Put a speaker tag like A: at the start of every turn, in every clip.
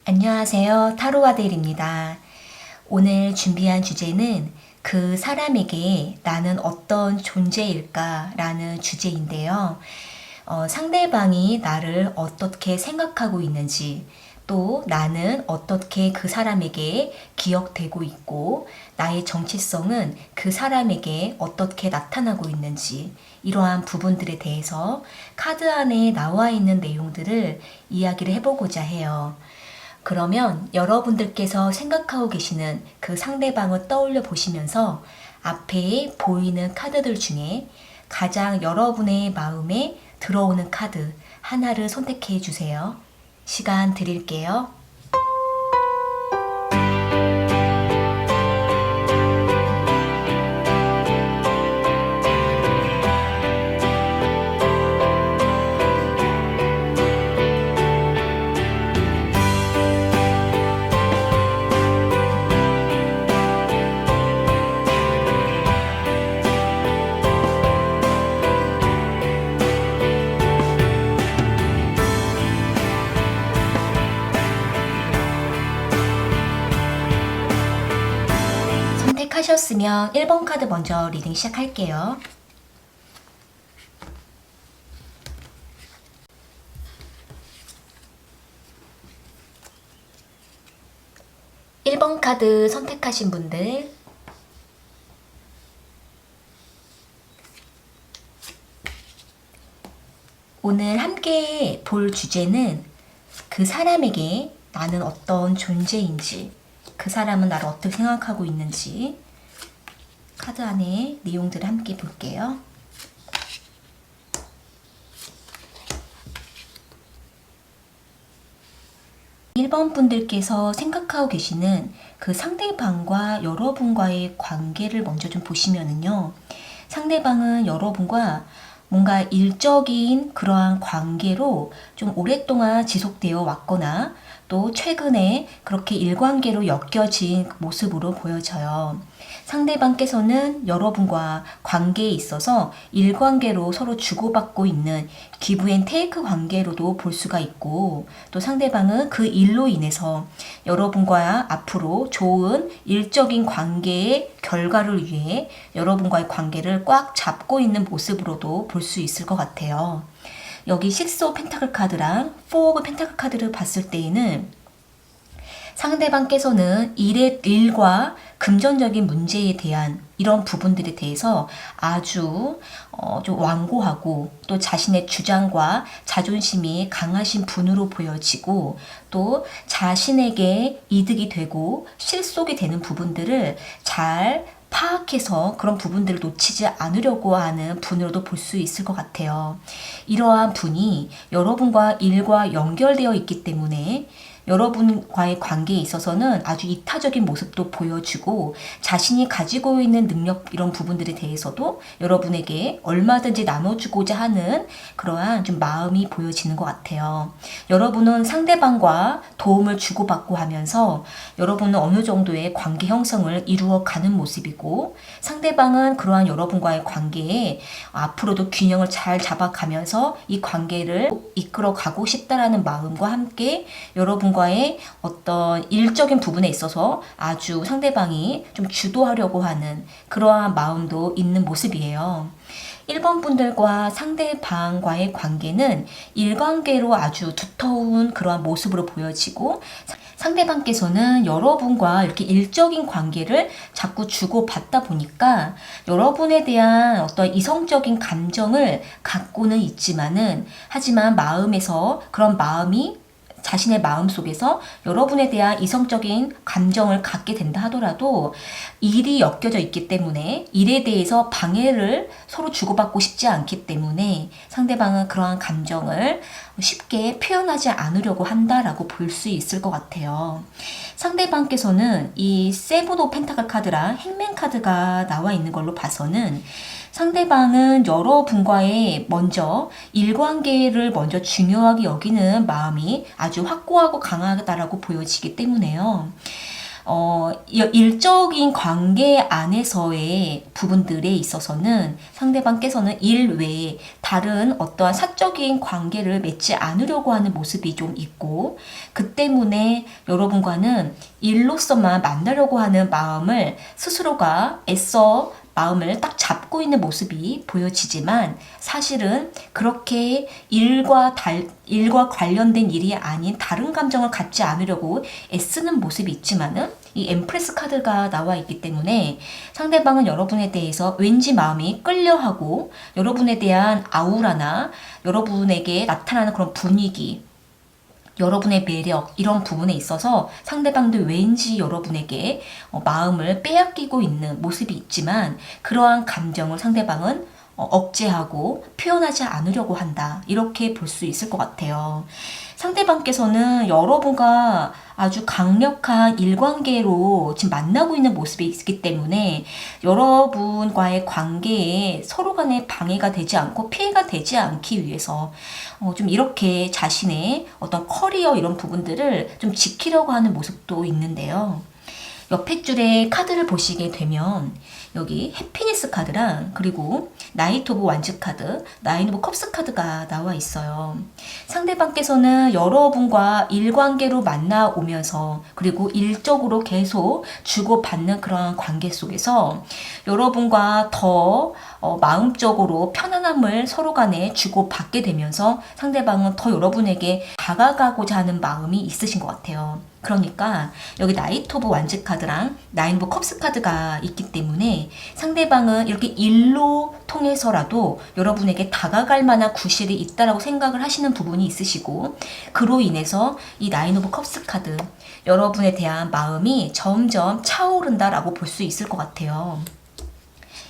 A: 안녕하세요. 타로아델입니다. 오늘 준비한 주제는 그 사람에게 나는 어떤 존재일까 라는 주제인데요. 상대방이 나를 어떻게 생각하고 있는지, 또 나는 어떻게 그 사람에게 기억되고 있고, 나의 정체성은 그 사람에게 어떻게 나타나고 있는지, 이러한 부분들에 대해서 카드 안에 나와 있는 내용들을 이야기를 해보고자 해요. 그러면 여러분들께서 생각하고 계시는 그 상대방을 떠올려 보시면서 앞에 보이는 카드들 중에 가장 여러분의 마음에 들어오는 카드 하나를 선택해 주세요. 시간 드릴게요. 선택하셨으면 1번 카드 먼저 리딩 시작할게요. (1번) 카드 선택하신 분들 오늘 함께 볼 주제는 그 사람에게 나는 어떤 존재인지, 그 사람은 나를 어떻게 생각하고 있는지 카드 안에 내용들을 함께 볼게요. (1번) 분들께서 생각하고 계시는 그 상대방과 여러분과의 관계를 먼저 좀 보시면은요. 상대방은 여러분과 뭔가 일적인 그러한 관계로 좀 오랫동안 지속되어 왔거나 또 최근에 그렇게 일관계로 엮여진 모습으로 보여져요. 상대방께서는 여러분과 관계에 있어서 일관계로 서로 주고받고 있는 기브 앤 테이크 관계로도 볼 수가 있고, 또 상대방은 그 일로 인해서 여러분과 앞으로 좋은 일적인 관계의 결과를 위해 여러분과의 관계를 꽉 잡고 있는 모습으로도 볼 수 있을 것 같아요. 여기 6 오브 펜타클 카드랑 4 오브 펜타클 카드를 봤을 때에는 상대방께서는 일과 금전적인 문제에 대한 이런 부분들에 대해서 아주 좀 완고하고 또 자신의 주장과 자존심이 강하신 분으로 보여지고, 또 자신에게 이득이 되고 실속이 되는 부분들을 잘 파악해서 그런 부분들을 놓치지 않으려고 하는 분으로도 볼 수 있을 것 같아요. 이러한 분이 여러분과 일과 연결되어 있기 때문에 여러분과의 관계에 있어서는 아주 이타적인 모습도 보여주고, 자신이 가지고 있는 능력 이런 부분들에 대해서도 여러분에게 얼마든지 나눠주고자 하는 그러한 좀 마음이 보여지는 것 같아요. 여러분은 상대방과 도움을 주고받고 하면서 여러분은 어느 정도의 관계 형성을 이루어가는 모습이고, 상대방은 그러한 여러분과의 관계에 앞으로도 균형을 잘 잡아가면서 이 관계를 이끌어가고 싶다라는 마음과 함께 여러분과의 어떤 일적인 부분에 있어서 아주 상대방이 좀 주도하려고 하는 그러한 마음도 있는 모습이에요. 1번 분들과 상대방과의 관계는 일관계로 아주 두터운 그러한 모습으로 보여지고, 상대방께서는 여러분과 이렇게 일적인 관계를 자꾸 주고받다 보니까 여러분에 대한 어떤 이성적인 감정을 갖고는 있지만은, 하지만 마음에서 그런 마음이 자신의 마음속에서 여러분에 대한 이성적인 감정을 갖게 된다 하더라도 일이 엮여져 있기 때문에 일에 대해서 방해를 서로 주고받고 싶지 않기 때문에 상대방은 그러한 감정을 쉽게 표현하지 않으려고 한다라고 볼 수 있을 것 같아요. 상대방께서는 이 세븐 오브 펜타클 카드랑 행맨 카드가 나와 있는 걸로 봐서는 상대방은 여러분과의 먼저 일관계를 먼저 중요하게 여기는 마음이 아주 확고하고 강하다라고 보여지기 때문에요. 일적인 관계 안에서의 부분들에 있어서는 상대방께서는 일 외에 다른 어떠한 사적인 관계를 맺지 않으려고 하는 모습이 좀 있고, 그 때문에 여러분과는 일로서만 만나려고 하는 마음을 스스로가 애써 마음을 딱 잡고 있는 모습이 보여지지만, 사실은 그렇게 일과 관련된 일이 아닌 다른 감정을 갖지 않으려고 애쓰는 모습이 있지만은, 이 엠프레스 카드가 나와 있기 때문에 상대방은 여러분에 대해서 왠지 마음이 끌려하고, 여러분에 대한 아우라나 여러분에게 나타나는 그런 분위기, 여러분의 매력, 이런 부분에 있어서 상대방도 왠지 여러분에게 마음을 빼앗기고 있는 모습이 있지만, 그러한 감정을 상대방은 억제하고 표현하지 않으려고 한다, 이렇게 볼 수 있을 것 같아요. 상대방께서는 여러분과 아주 강력한 일관계로 지금 만나고 있는 모습이 있기 때문에 여러분과의 관계에 서로 간에 방해가 되지 않고 피해가 되지 않기 위해서 좀 이렇게 자신의 어떤 커리어 이런 부분들을 좀 지키려고 하는 모습도 있는데요. 옆에 줄에 카드를 보시게 되면 여기 해피니스 카드랑 그리고 나이트 오브 완즈 카드, 나인 오브 컵스 카드가 나와 있어요. 상대방께서는 여러분과 일관계로 만나오면서 그리고 일적으로 계속 주고받는 그런 관계 속에서 여러분과 더 마음적으로 편안함을 서로 간에 주고받게 되면서 상대방은 더 여러분에게 다가가고자 하는 마음이 있으신 것 같아요. 그러니까 여기 나이트 오브 완즈 카드랑 나인 오브 컵스 카드가 있기 때문에 상대방은 이렇게 일로 통해서라도 여러분에게 다가갈 만한 구실이 있다라고 생각을 하시는 부분이 있으시고, 그로 인해서 이 나인 오브 컵스 카드, 여러분에 대한 마음이 점점 차오른다라고 볼 수 있을 것 같아요.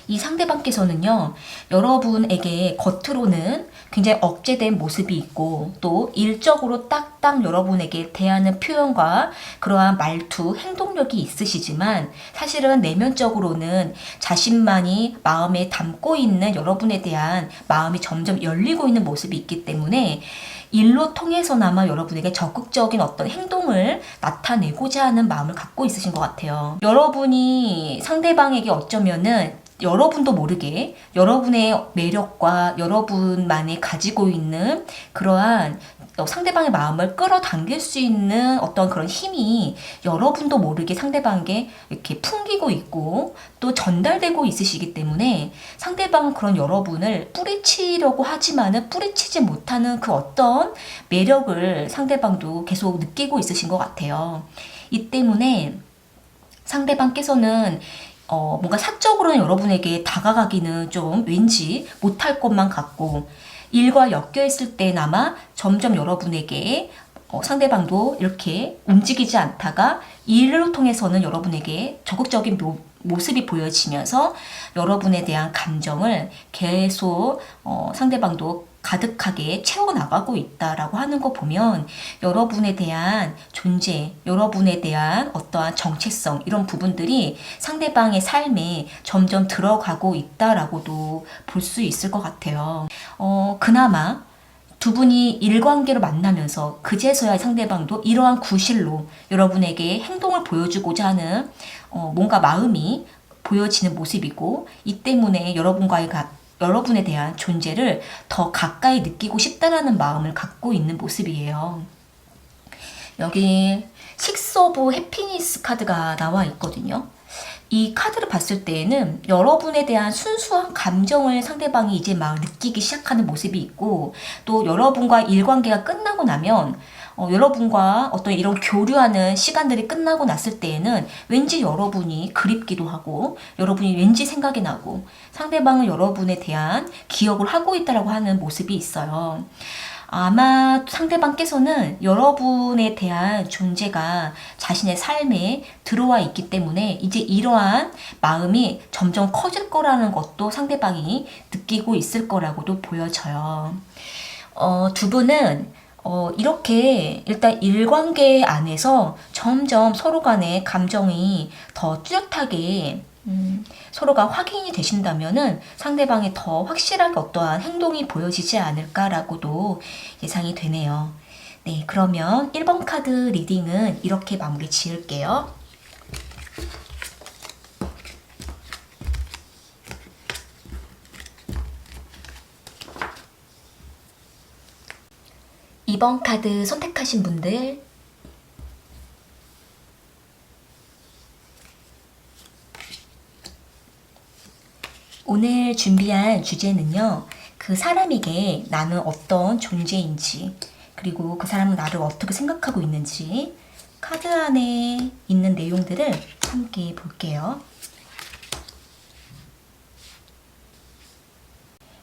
A: 이 상대방께서는요, 여러분에게 겉으로는 굉장히 억제된 모습이 있고, 또 일적으로 딱딱 여러분에게 대하는 표현과 그러한 말투, 행동력이 있으시지만, 사실은 내면적으로는 자신만이 마음에 담고 있는 여러분에 대한 마음이 점점 열리고 있는 모습이 있기 때문에 일로 통해서나마 여러분에게 적극적인 어떤 행동을 나타내고자 하는 마음을 갖고 있으신 것 같아요. 여러분이 상대방에게 어쩌면은 여러분도 모르게 여러분의 매력과 여러분만이 가지고 있는 그러한 상대방의 마음을 끌어당길 수 있는 어떤 그런 힘이 여러분도 모르게 상대방에게 이렇게 풍기고 있고 또 전달되고 있으시기 때문에, 상대방은 그런 여러분을 뿌리치려고 하지만은 뿌리치지 못하는 그 어떤 매력을 상대방도 계속 느끼고 있으신 것 같아요. 이 때문에 상대방께서는 뭔가 사적으로는 여러분에게 다가가기는 좀 왠지 못할 것만 같고, 일과 엮여 있을 때나마 점점 여러분에게 상대방도 이렇게 움직이지 않다가 일을 통해서는 여러분에게 적극적인 모습이 보여지면서 여러분에 대한 감정을 계속 상대방도 가득하게 채워나가고 있다라고 하는 거 보면, 여러분에 대한 존재, 여러분에 대한 어떠한 정체성, 이런 부분들이 상대방의 삶에 점점 들어가고 있다라고도 볼 수 있을 것 같아요. 그나마 두 분이 일관계로 만나면서 그제서야 상대방도 이러한 구실로 여러분에게 행동을 보여주고자 하는 뭔가 마음이 보여지는 모습이고, 이 때문에 여러분에 대한 존재를 더 가까이 느끼고 싶다라는 마음을 갖고 있는 모습이에요. 여기 식스 오브 해피니스 카드가 나와 있거든요. 이 카드를 봤을 때에는 여러분에 대한 순수한 감정을 상대방이 이제 막 느끼기 시작하는 모습이 있고, 또 여러분과 일관계가 끝나고 나면 여러분과 어떤 이런 교류하는 시간들이 끝나고 났을 때에는 왠지 여러분이 그립기도 하고 여러분이 왠지 생각이 나고 상대방은 여러분에 대한 기억을 하고 있다라고 하는 모습이 있어요. 아마 상대방께서는 여러분에 대한 존재가 자신의 삶에 들어와 있기 때문에 이제 이러한 마음이 점점 커질 거라는 것도 상대방이 느끼고 있을 거라고도 보여져요. 두 분은 이렇게 일단 일관계 안에서 점점 서로 간의 감정이 더 뚜렷하게 서로가 확인이 되신다면은 상대방이 더 확실하게 어떠한 행동이 보여지지 않을까라고도 예상이 되네요. 네, 그러면 1번 카드 리딩은 이렇게 마무리 지을게요. 2번 카드 선택하신 분들 오늘 준비한 주제는요. 그 사람에게 나는 어떤 존재인지 그리고 그 사람은 나를 어떻게 생각하고 있는지 카드 안에 있는 내용들을 함께 볼게요.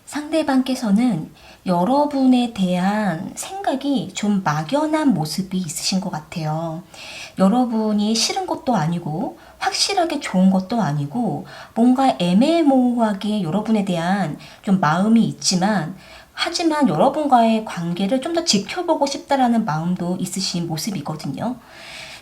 A: 상대방께서는 여러분에 대한 생각이 좀 막연한 모습이 있으신 것 같아요. 여러분이 싫은 것도 아니고 확실하게 좋은 것도 아니고 뭔가 애매모호하게 여러분에 대한 좀 마음이 있지만 하지만 여러분과의 관계를 좀 더 지켜보고 싶다라는 마음도 있으신 모습이거든요.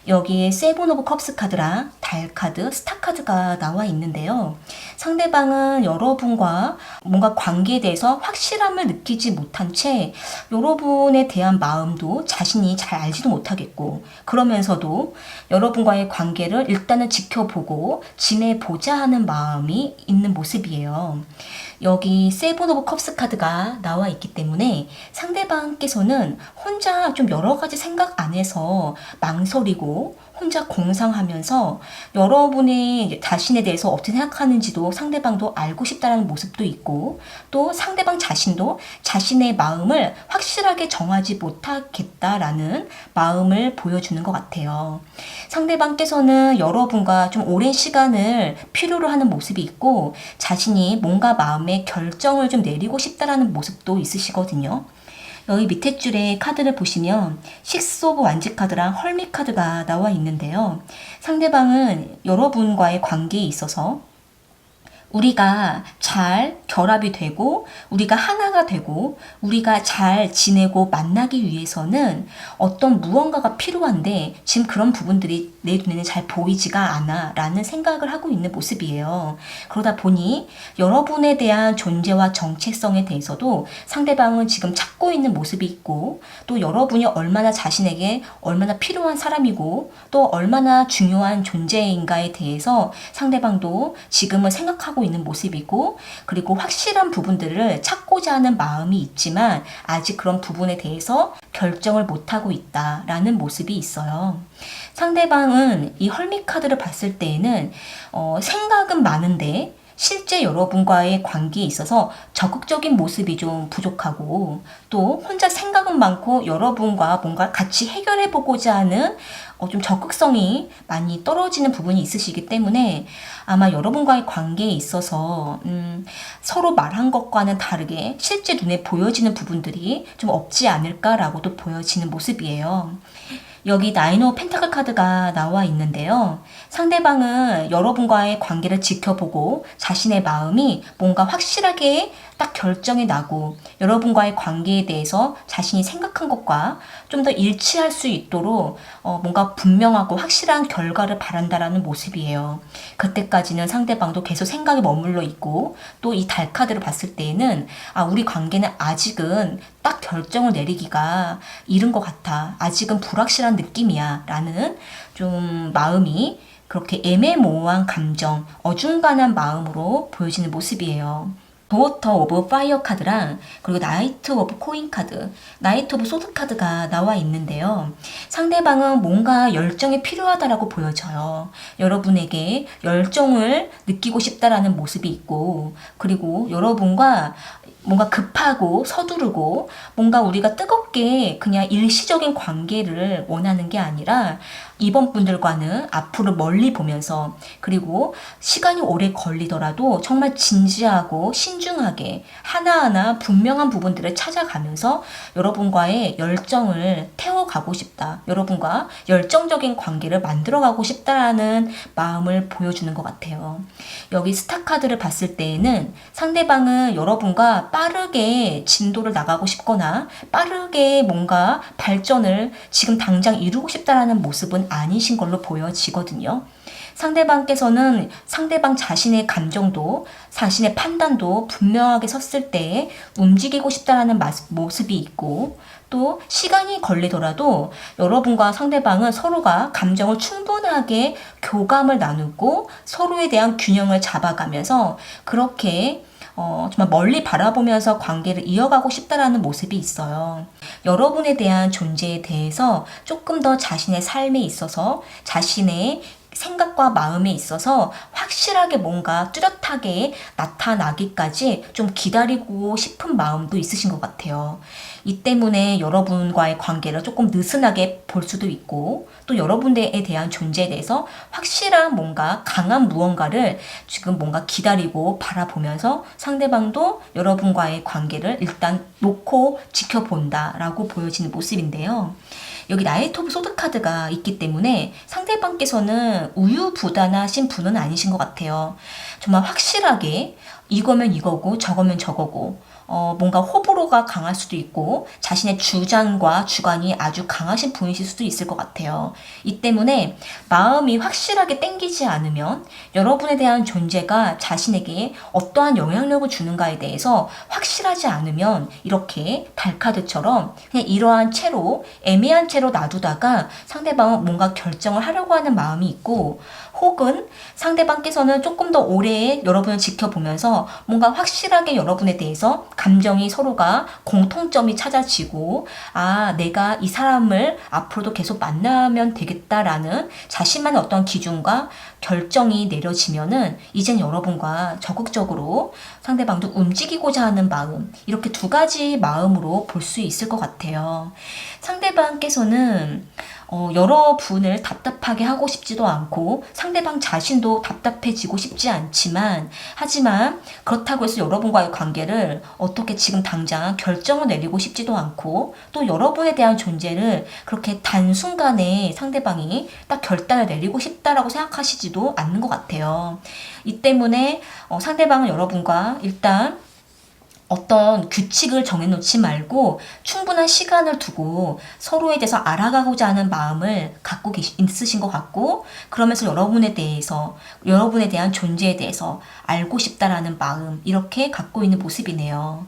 A: 여기에 세븐 오브 컵스 카드랑 달 카드, 스타 카드가 나와 있는데요. 상대방은 여러분과 뭔가 관계에 대해서 확실함을 느끼지 못한 채 여러분에 대한 마음도 자신이 잘 알지도 못하겠고 그러면서도 여러분과의 관계를 일단은 지켜보고 지내보자 하는 마음이 있는 모습이에요. 여기 세븐 오브 컵스 카드가 나와 있기 때문에 상대방께서는 혼자 좀 여러 가지 생각 안에서 망설이고 혼자 공상하면서 여러분이 자신에 대해서 어떻게 생각하는지도 상대방도 알고 싶다는 모습도 있고 또 상대방 자신도 자신의 마음을 확실하게 정하지 못하겠다라는 마음을 보여주는 것 같아요. 상대방께서는 여러분과 좀 오랜 시간을 필요로 하는 모습이 있고 자신이 뭔가 마음의 결정을 좀 내리고 싶다라는 모습도 있으시거든요. 여기 밑에 줄에 카드를 보시면 식스 오브 완지 카드랑 헐밋 카드가 나와 있는데요. 상대방은 여러분과의 관계에 있어서 우리가 잘 결합이 되고 우리가 하나가 되고 우리가 잘 지내고 만나기 위해서는 어떤 무언가가 필요한데 지금 그런 부분들이 내 눈에는 잘 보이지가 않아 라는 생각을 하고 있는 모습이에요. 그러다 보니 여러분에 대한 존재와 정체성에 대해서도 상대방은 지금 찾고 있는 모습이 있고 또 여러분이 얼마나 자신에게 얼마나 필요한 사람이고 또 얼마나 중요한 존재인가에 대해서 상대방도 지금은 생각하고 있는 모습이고 그리고 확실한 부분들을 찾고자 하는 마음이 있지만 아직 그런 부분에 대해서 결정을 못하고 있다라는 모습이 있어요. 상대방은 이 헐밋 카드를 봤을 때에는 생각은 많은데 실제 여러분과의 관계에 있어서 적극적인 모습이 좀 부족하고 또 혼자 생각은 많고 여러분과 뭔가 같이 해결해보고자 하는 좀 적극성이 많이 떨어지는 부분이 있으시기 때문에 아마 여러분과의 관계에 있어서 서로 말한 것과는 다르게 실제 눈에 보여지는 부분들이 좀 없지 않을까라고도 보여지는 모습이에요. 여기 나인 오브 펜타클 카드가 나와 있는데요. 상대방은 여러분과의 관계를 지켜보고 자신의 마음이 뭔가 확실하게 딱 결정이 나고 여러분과의 관계에 대해서 자신이 생각한 것과 좀 더 일치할 수 있도록 뭔가 분명하고 확실한 결과를 바란다라는 모습이에요. 그때까지는 상대방도 계속 생각에 머물러 있고 또 이 달 카드를 봤을 때에는 우리 관계는 아직은 딱 결정을 내리기가 이른 것 같아. 아직은 불확실한 느낌이야 라는 좀 마음이 그렇게 애매모호한 감정, 어중간한 마음으로 보여지는 모습이에요. 도어터 오브 파이어 카드랑 그리고 나이트 오브 코인 카드, 나이트 오브 소드 카드가 나와 있는데요. 상대방은 뭔가 열정이 필요하다라고 보여져요. 여러분에게 열정을 느끼고 싶다라는 모습이 있고 그리고 여러분과 뭔가 급하고 서두르고 뭔가 우리가 뜨겁게 그냥 일시적인 관계를 원하는 게 아니라 이번 분들과는 앞으로 멀리 보면서 그리고 시간이 오래 걸리더라도 정말 진지하고 신중하게 하나하나 분명한 부분들을 찾아가면서 여러분과의 열정을 태워가고 싶다. 여러분과 열정적인 관계를 만들어가고 싶다라는 마음을 보여주는 것 같아요. 여기 스타 카드를 봤을 때에는 상대방은 여러분과 빠르게 진도를 나가고 싶거나 빠르게 뭔가 발전을 지금 당장 이루고 싶다라는 모습은 아니신 걸로 보여지거든요. 상대방께서는 상대방 자신의 감정도 자신의 판단도 분명하게 섰을 때 움직이고 싶다라는 모습이 있고 또 시간이 걸리더라도 여러분과 상대방은 서로가 감정을 충분하게 교감을 나누고 서로에 대한 균형을 잡아가면서 그렇게 정말 멀리 바라보면서 관계를 이어가고 싶다라는 모습이 있어요. 여러분에 대한 존재에 대해서 조금 더 자신의 삶에 있어서 자신의 생각과 마음에 있어서 확실하게 뭔가 뚜렷하게 나타나기까지 좀 기다리고 싶은 마음도 있으신 것 같아요. 이 때문에 여러분과의 관계를 조금 느슨하게 볼 수도 있고 또 여러분에 대한 존재에 대해서 확실한 뭔가 강한 무언가를 지금 뭔가 기다리고 바라보면서 상대방도 여러분과의 관계를 일단 놓고 지켜본다라고 보여지는 모습인데요. 여기 나이트 오브 소드 카드가 있기 때문에 상대방께서는 우유부단하신 분은 아니신 것 같아요. 정말 확실하게 이거면 이거고 저거면 저거고 뭔가 호불호가 강할 수도 있고 자신의 주장과 주관이 아주 강하신 분이실 수도 있을 것 같아요. 이 때문에 마음이 확실하게 땡기지 않으면 여러분에 대한 존재가 자신에게 어떠한 영향력을 주는가에 대해서 확실하지 않으면 이렇게 달카드처럼 그냥 이러한 채로 애매한 채로 놔두다가 상대방은 뭔가 결정을 하려고 하는 마음이 있고 혹은 상대방께서는 조금 더 오래 여러분을 지켜보면서 뭔가 확실하게 여러분에 대해서 감정이 서로가 공통점이 찾아지고 내가 이 사람을 앞으로도 계속 만나면 되겠다라는 자신만의 어떤 기준과 결정이 내려지면은 이젠 여러분과 적극적으로 상대방도 움직이고자 하는 마음 이렇게 두 가지 마음으로 볼 수 있을 것 같아요. 상대방께서는 여러분을 답답하게 하고 싶지도 않고 상대방 자신도 답답해지고 싶지 않지만 하지만 그렇다고 해서 여러분과의 관계를 어떻게 지금 당장 결정을 내리고 싶지도 않고 또 여러분에 대한 존재를 그렇게 단순간에 상대방이 딱 결단을 내리고 싶다라고 생각하시지도 않는 것 같아요. 이 때문에 상대방은 여러분과 일단 어떤 규칙을 정해놓지 말고 충분한 시간을 두고 서로에 대해서 알아가고자 하는 마음을 갖고 있으신 것 같고 그러면서 여러분에 대해서 여러분에 대한 존재에 대해서 알고 싶다라는 마음 이렇게 갖고 있는 모습이네요.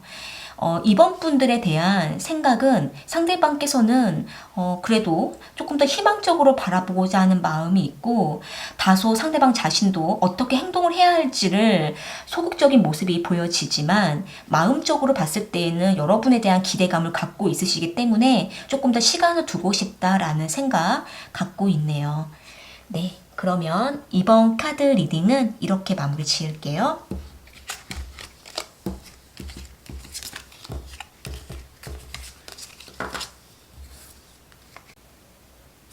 A: 이번 분들에 대한 생각은 상대방께서는 그래도 조금 더 희망적으로 바라보고자 하는 마음이 있고 다소 상대방 자신도 어떻게 행동을 해야 할지를 소극적인 모습이 보여지지만 마음적으로 봤을 때에는 여러분에 대한 기대감을 갖고 있으시기 때문에 조금 더 시간을 두고 싶다라는 생각 갖고 있네요. 네, 그러면 이번 카드 리딩은 이렇게 마무리 지을게요.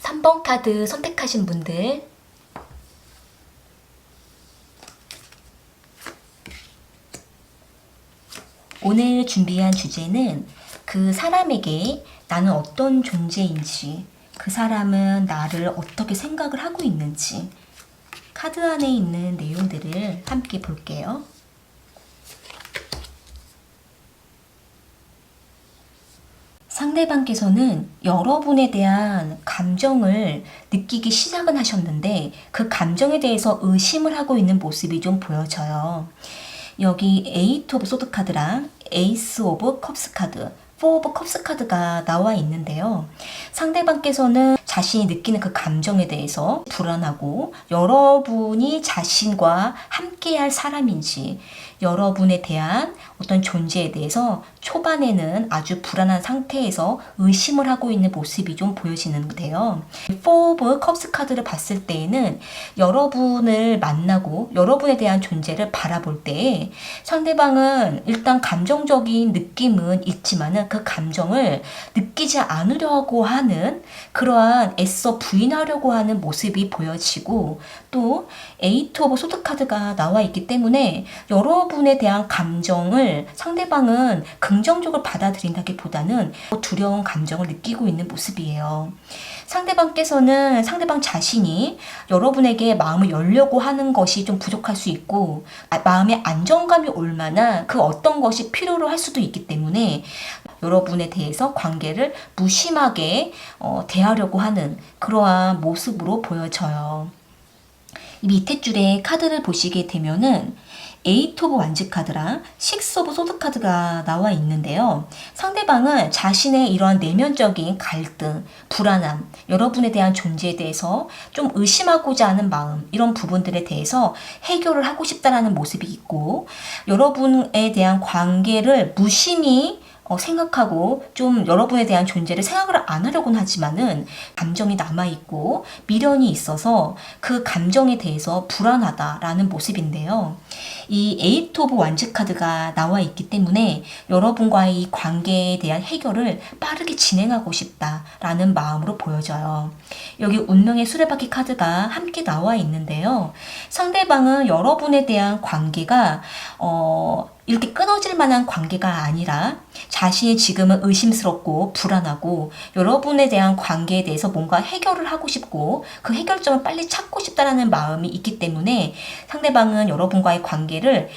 A: 3번 카드 선택하신 분들 오늘 준비한 주제는 그 사람에게 나는 어떤 존재인지 그 사람은 나를 어떻게 생각을 하고 있는지 카드 안에 있는 내용들을 함께 볼게요. 상대방께서는 여러분에 대한 감정을 느끼기 시작은 하셨는데 그 감정에 대해서 의심을 하고 있는 모습이 좀 보여져요. 여기 에이트 오브 소드 카드랑 에이스 오브 컵스 카드, 4 오브 컵스 카드가 나와 있는데요. 상대방께서는 자신이 느끼는 그 감정에 대해서 불안하고 여러분이 자신과 함께할 사람인지 여러분에 대한 어떤 존재에 대해서 초반에는 아주 불안한 상태에서 의심을 하고 있는 모습이 좀 보여지는데요. 4 오브 컵스 카드를 봤을 때에는 여러분을 만나고 여러분에 대한 존재를 바라볼 때 상대방은 일단 감정적인 느낌은 있지만은 그 감정을 느끼지 않으려고 하는 그러한 애써 부인하려고 하는 모습이 보여지고 또 에이트 오브 소드 카드가 나와 있기 때문에 여러분에 대한 감정을 상대방은 긍정적으로 받아들인다기보다는 두려운 감정을 느끼고 있는 모습이에요. 상대방께서는 상대방 자신이 여러분에게 마음을 열려고 하는 것이 좀 부족할 수 있고 마음의 안정감이 올 만한 그 어떤 것이 필요로 할 수도 있기 때문에 여러분에 대해서 관계를 무심하게 대하려고 하는 그러한 모습으로 보여져요. 이 밑에 줄에 카드를 보시게 되면은 에이트 오브 완즈 카드랑 식스 오브 소드 카드가 나와 있는데요. 상대방은 자신의 이러한 내면적인 갈등, 불안함, 여러분에 대한 존재에 대해서 좀 의심하고자 하는 마음, 이런 부분들에 대해서 해결을 하고 싶다라는 모습이 있고, 여러분에 대한 관계를 무심히 생각하고 좀 여러분에 대한 존재를 생각을 안 하려고는 하지만은 감정이 남아있고 미련이 있어서 그 감정에 대해서 불안하다라는 모습인데요. 이 에이트 오브 완즈 카드가 나와 있기 때문에 여러분과의 이 관계에 대한 해결을 빠르게 진행하고 싶다라는 마음으로 보여져요. 여기 운명의 수레바퀴 카드가 함께 나와 있는데요. 상대방은 여러분에 대한 관계가 이렇게 끊어질 만한 관계가 아니라 자신이 지금은 의심스럽고 불안하고 여러분에 대한 관계에 대해서 뭔가 해결을 하고 싶고 그 해결점을 빨리 찾고 싶다라는 마음이 있기 때문에 상대방은 여러분과의 관계를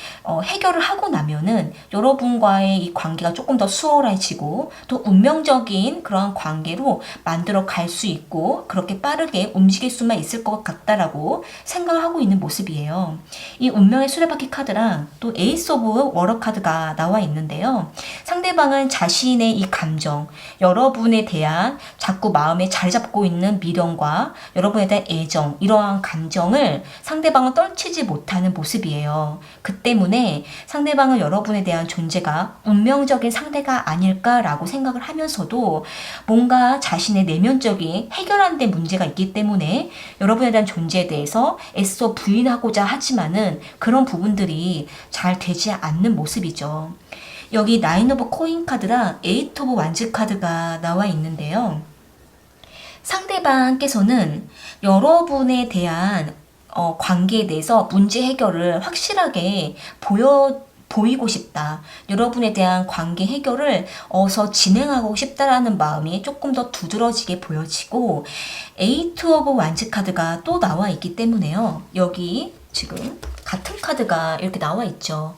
A: 해결을 하고 나면은 여러분과의 이 관계가 조금 더 수월해지고 또 운명적인 그런 관계로 만들어 갈 수 있고 그렇게 빠르게 움직일 수만 있을 것 같다라고 생각을 하고 있는 모습이에요. 이 운명의 수레바퀴 카드랑 또 에이스 오브 워러 카드가 나와 있는데요. 상대방은 자신의 이 감정, 여러분에 대한 자꾸 마음에 자리 잡고 있는 미련과 여러분에 대한 애정, 이러한 감정을 상대방은 떨치지 못하는 모습이에요. 그 때문에 상대방은 여러분에 대한 존재가 운명적인 상대가 아닐까라고 생각을 하면서도 뭔가 자신의 내면적인 해결 안 된 문제가 있기 때문에 여러분에 대한 존재에 대해서 애써 부인하고자 하지만은 그런 부분들이 잘 되지 않는 모습이죠. 여기 나인 오브 코인 카드랑 에이트 오브 완즈 카드가 나와 있는데요. 상대방께서는 여러분에 대한 관계에 대해서 문제 해결을 확실하게 보이고 싶다. 여러분에 대한 관계 해결을 어서 진행하고 싶다라는 마음이 조금 더 두드러지게 보여지고 에이트 오브 완즈 카드가 또 나와 있기 때문에요. 여기 지금 같은 카드가 이렇게 나와 있죠.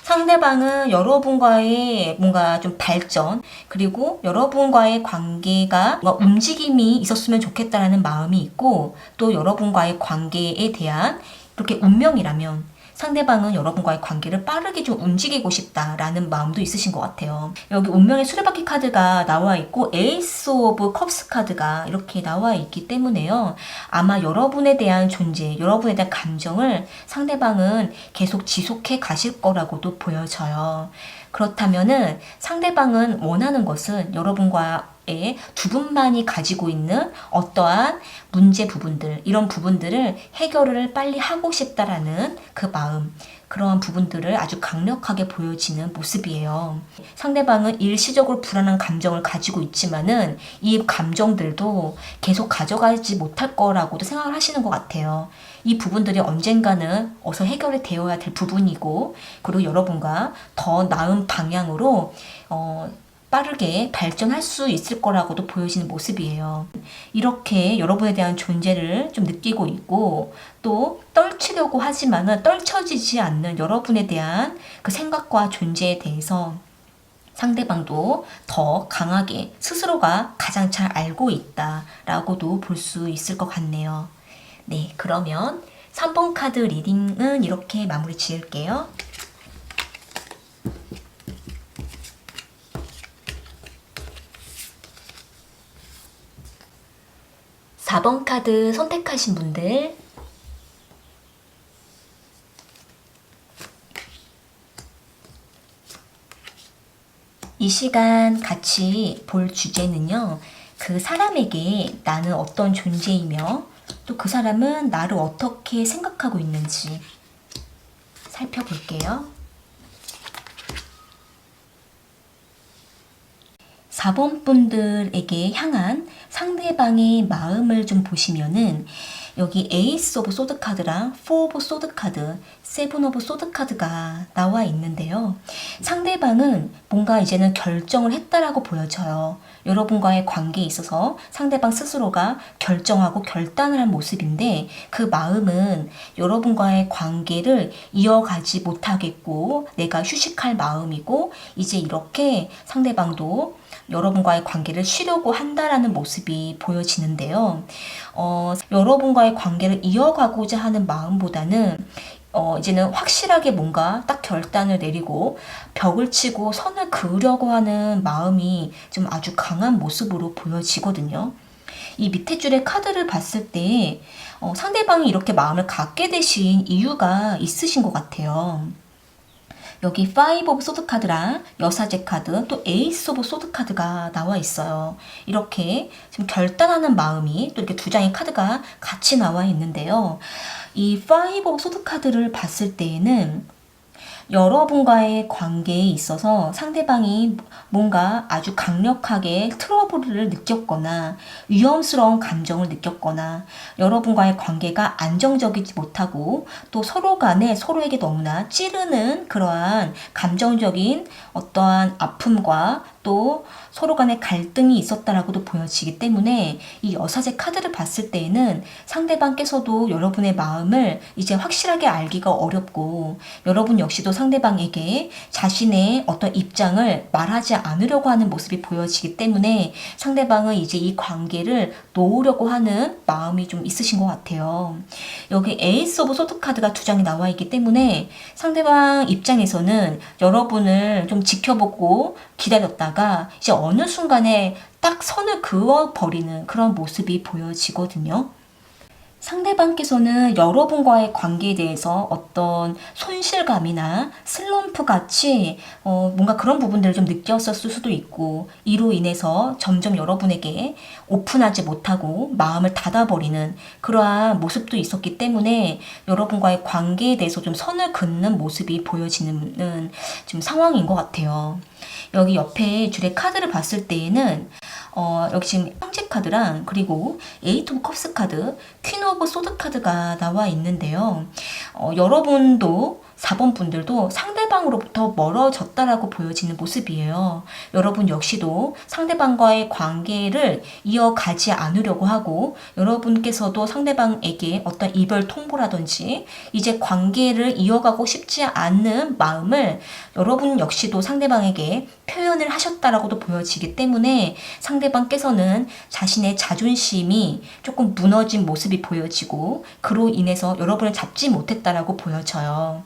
A: 상대방은 여러분과의 뭔가 좀 발전, 그리고 여러분과의 관계가 뭔가 움직임이 있었으면 좋겠다라는 마음이 있고, 또 여러분과의 관계에 대한 이렇게 운명이라면 상대방은 여러분과의 관계를 빠르게 좀 움직이고 싶다라는 마음도 있으신 것 같아요. 여기 운명의 수레바퀴 카드가 나와 있고 에이스 오브 컵스 카드가 이렇게 나와 있기 때문에요. 아마 여러분에 대한 존재, 여러분에 대한 감정을 상대방은 계속 지속해 가실 거라고도 보여져요. 그렇다면은 상대방은 원하는 것은 여러분과의 두 분만이 가지고 있는 어떠한 문제 부분들, 이런 부분들을 해결을 빨리 하고 싶다라는 그 마음, 그러한 부분들을 아주 강력하게 보여지는 모습이에요. 상대방은 일시적으로 불안한 감정을 가지고 있지만은 이 감정들도 계속 가져가지 못할 거라고도 생각을 하시는 것 같아요. 이 부분들이 언젠가는 어서 해결이 되어야 될 부분이고, 그리고 여러분과 더 나은 방향으로 빠르게 발전할 수 있을 거라고도 보여지는 모습이에요. 이렇게 여러분에 대한 존재를 좀 느끼고 있고, 또 떨치려고 하지만은 떨쳐지지 않는 여러분에 대한 그 생각과 존재에 대해서 상대방도 더 강하게 스스로가 가장 잘 알고 있다라고도 볼 수 있을 것 같네요. 네, 그러면 3번 카드 리딩은 이렇게 마무리 지을게요. 4번 카드 선택하신 분들, 이 시간 같이 볼 주제는요, 그 사람에게 나는 어떤 존재이며 또 그 사람은 나를 어떻게 생각하고 있는지 살펴볼게요. 4번 분들에게 향한 상대방의 마음을 좀 보시면은 여기 에이스 오브 소드 카드랑 4 오브 소드 카드, 7 오브 소드 카드가 나와 있는데요. 상대방은 뭔가 이제는 결정을 했다라고 보여져요. 여러분과의 관계에 있어서 상대방 스스로가 결정하고 결단을 한 모습인데, 그 마음은 여러분과의 관계를 이어가지 못하겠고 내가 휴식할 마음이고, 이제 이렇게 상대방도 여러분과의 관계를 쉬려고 한다라는 모습이 보여지는데요. 여러분과의 관계를 이어가고자 하는 마음보다는 이제는 확실하게 뭔가 딱 결단을 내리고 벽을 치고 선을 그으려고 하는 마음이 좀 아주 강한 모습으로 보여지거든요. 이 밑에 줄의 카드를 봤을 때 상대방이 이렇게 마음을 갖게 되신 이유가 있으신 것 같아요. 여기 5 오브 소드 카드랑 여사제 카드 또 에이스 오브 소드 카드가 나와 있어요. 이렇게 지금 결단하는 마음이 또 이렇게 두 장의 카드가 같이 나와 있는데요. 이 5 오브 소드 카드를 봤을 때에는 여러분과의 관계에 있어서 상대방이 뭔가 아주 강력하게 트러블을 느꼈거나 위험스러운 감정을 느꼈거나 여러분과의 관계가 안정적이지 못하고 또 서로 간에 서로에게 너무나 찌르는 그러한 감정적인 어떠한 아픔과 또 서로 간의 갈등이 있었다라고도 보여지기 때문에 이 여사제 카드를 봤을 때에는 상대방께서도 여러분의 마음을 이제 확실하게 알기가 어렵고 여러분 역시도 상대방에게 자신의 어떤 입장을 말하지 않으려고 하는 모습이 보여지기 때문에 상대방은 이제 이 관계를 놓으려고 하는 마음이 좀 있으신 것 같아요. 여기 에이스 오브 소드 카드가 두 장이 나와 있기 때문에 상대방 입장에서는 여러분을 좀 지켜보고 기다렸다가 이제 어느 순간에 딱 선을 그어버리는 그런 모습이 보여지거든요. 상대방께서는 여러분과의 관계에 대해서 어떤 손실감이나 슬럼프 같이 뭔가 그런 부분들을 좀 느꼈었을 수도 있고 이로 인해서 점점 여러분에게 오픈하지 못하고 마음을 닫아버리는 그러한 모습도 있었기 때문에 여러분과의 관계에 대해서 좀 선을 긋는 모습이 보여지는 지금 상황인 것 같아요. 여기 옆에 줄의 카드를 봤을 때에는 여기 지금 황제 카드랑 그리고 에이트 오브 컵스 카드, 퀸 오브 소드 카드가 나와 있는데요. 여러분도 4번 분들도 상대방으로부터 멀어졌다라고 보여지는 모습이에요. 여러분 역시도 상대방과의 관계를 이어가지 않으려고 하고 여러분께서도 상대방에게 어떤 이별 통보라든지 이제 관계를 이어가고 싶지 않는 마음을 여러분 역시도 상대방에게 표현을 하셨다라고도 보여지기 때문에 상대방께서는 자신의 자존심이 조금 무너진 모습이 보여지고 그로 인해서 여러분을 잡지 못했다라고 보여져요.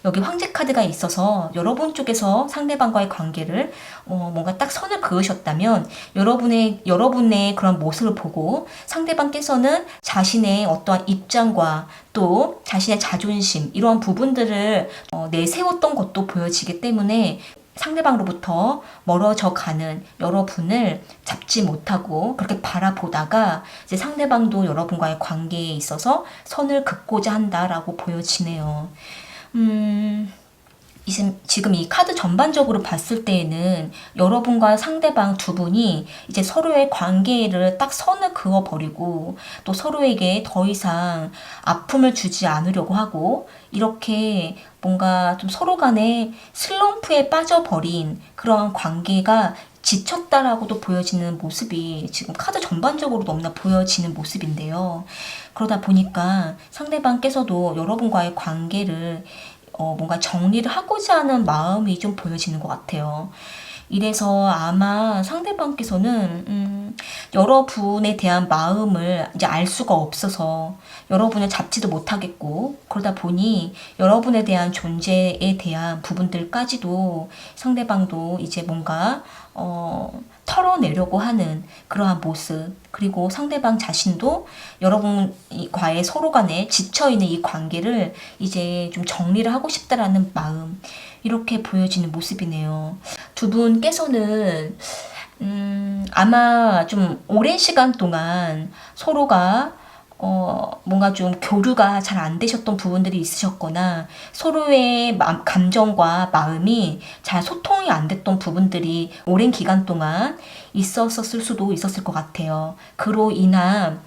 A: 여기 황제 카드가 있어서 여러분 쪽에서 상대방과의 관계를 뭔가 딱 선을 그으셨다면 여러분의 그런 모습을 보고 상대방께서는 자신의 어떠한 입장과 또 자신의 자존심 이러한 부분들을 내세웠던 것도 보여지기 때문에 상대방으로부터 멀어져 가는 여러분을 잡지 못하고 그렇게 바라보다가 이제 상대방도 여러분과의 관계에 있어서 선을 긋고자 한다라고 보여지네요. 지금 이 카드 전반적으로 봤을 때에는 여러분과 상대방 두 분이 이제 서로의 관계를 딱 선을 그어버리고 또 서로에게 더 이상 아픔을 주지 않으려고 하고 이렇게 뭔가 좀 서로 간에 슬럼프에 빠져버린 그러한 관계가 지쳤다라고도 보여지는 모습이 지금 카드 전반적으로 너무나 보여지는 모습인데요. 그러다 보니까 상대방께서도 여러분과의 관계를 뭔가 정리를 하고자 하는 마음이 좀 보여지는 것 같아요. 이래서 아마 상대방께서는 여러분에 대한 마음을 이제 알 수가 없어서 여러분을 잡지도 못하겠고 그러다 보니 여러분에 대한 존재에 대한 부분들까지도 상대방도 이제 뭔가 털어내려고 하는 그러한 모습 그리고 상대방 자신도 여러분과의 서로 간에 지쳐있는 이 관계를 이제 좀 정리를 하고 싶다라는 마음 이렇게 보여지는 모습이네요. 두 분께서는 아마 좀 오랜 시간 동안 서로가 뭔가 좀 교류가 잘 안 되셨던 부분들이 있으셨거나 서로의 감정과 마음이 잘 소통이 안 됐던 부분들이 오랜 기간 동안 있었을 수도 있었을 것 같아요. 그로 인한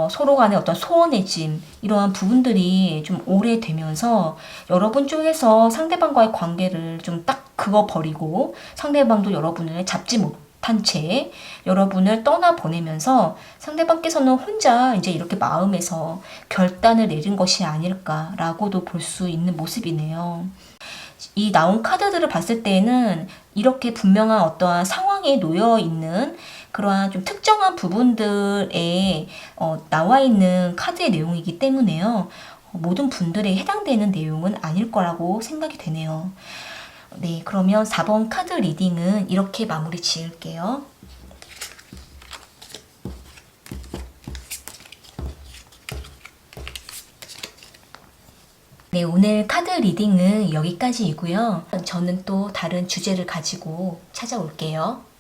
A: 서로 간의 어떤 소원해짐 이러한 부분들이 좀 오래되면서 여러분 쪽에서 상대방과의 관계를 좀 딱 그어버리고 상대방도 여러분을 잡지 못한 채 여러분을 떠나보내면서 상대방께서는 혼자 이제 이렇게 마음에서 결단을 내린 것이 아닐까라고도 볼 수 있는 모습이네요. 이 나온 카드들을 봤을 때는 이렇게 분명한 어떠한 상황에 놓여 있는 그러한 좀 특정한 부분들에 나와 있는 카드의 내용이기 때문에요. 모든 분들에 해당되는 내용은 아닐 거라고 생각이 되네요. 네, 그러면 4번 카드 리딩은 이렇게 마무리 지을게요. 네, 오늘 카드 리딩은 여기까지이고요. 저는 또 다른 주제를 가지고 찾아올게요.